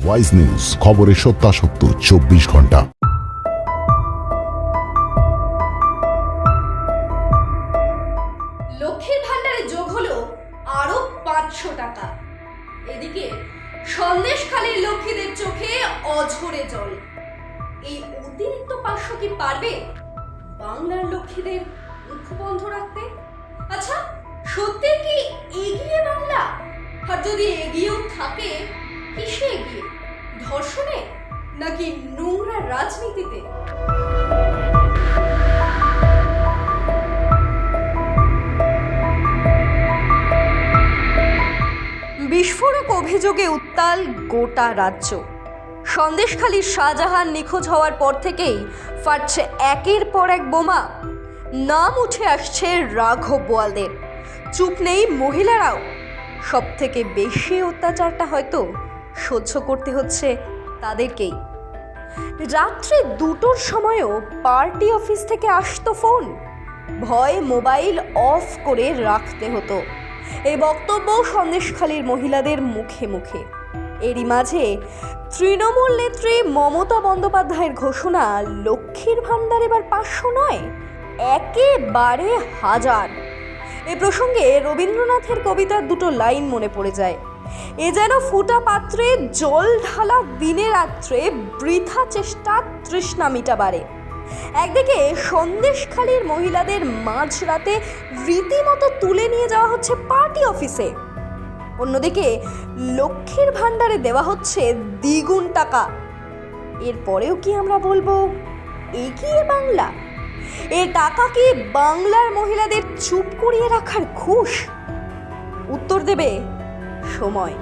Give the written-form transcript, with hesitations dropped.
Wise news, খবরের সত্যাসত্য 24 ঘন্টা। লক্ষ্মীর ভান্ডারে যোগ হলো আরো 500 টাকা। এদিকে সন্দেশখালীর লক্ষ্মীদের চোখে অঝরে জল। এই অতিরিক্ত 500 কি পারবে বাংলার লক্ষ্মীদের মুখ বন্ধ রাখতে? আচ্ছা, সত্যি কি এগিয়ে বাংলা? আর যদি এগিয়েও থাকে, কিসে এগিয়ে? ধর্ষণে নাকি নোংরা রাজনীতিতে? বিস্ফোরক অভিযোগে উত্তাল গোটা রাজ্য। সন্দেশখালীর শাহজাহান নিখোঁজ হওয়ার পর থেকেই ফাটছে একের পর এক বোমা। নাম উঠে আসছে রাঘব বোয়ালদের। চুপ নেই মহিলারাও। সব থেকে বেশি অত্যাচারটা হয়তো সহ্য করতে হচ্ছে তাদেরকেই। রাত্রে 2টোর সময়ও পার্টি অফিস থেকে আসতো ফোন। ভয়ে মোবাইল অফ করে রাখতে হতো। এই বক্তব্য সন্দেশখালীর মহিলাদের মুখে মুখে। এরই মাঝে তৃণমূল নেত্রী মমতা বন্দ্যোপাধ্যায়ের ঘোষণা, লক্ষ্মীর ভান্ডার এবার 500 নয়, একেবারে 1000। এ প্রসঙ্গে রবীন্দ্রনাথের কবিতার 2টো লাইন মনে পড়ে যায়। এ যেন ফুটা পাত্রে জল ঢালা দিনে রাত্রে, বৃথা চেষ্টা তৃষ্ণা মিটাবারে। একদিকে সন্দেশখালীর মহিলাদের মাঝরাতে রীতিমতো তুলে নিয়ে যাওয়া হচ্ছে পার্টি অফিসে, অন্যদিকে লক্ষ্মীর ভান্ডারে দেওয়া হচ্ছে দ্বিগুণ টাকা। এরপরেও কি আমরা বলবো এগিয়ে বাংলা? এ টাকা কি বাংলার মহিলাদের চুপ করিয়ে রাখার ঘুষ? উত্তর দেবে সময়।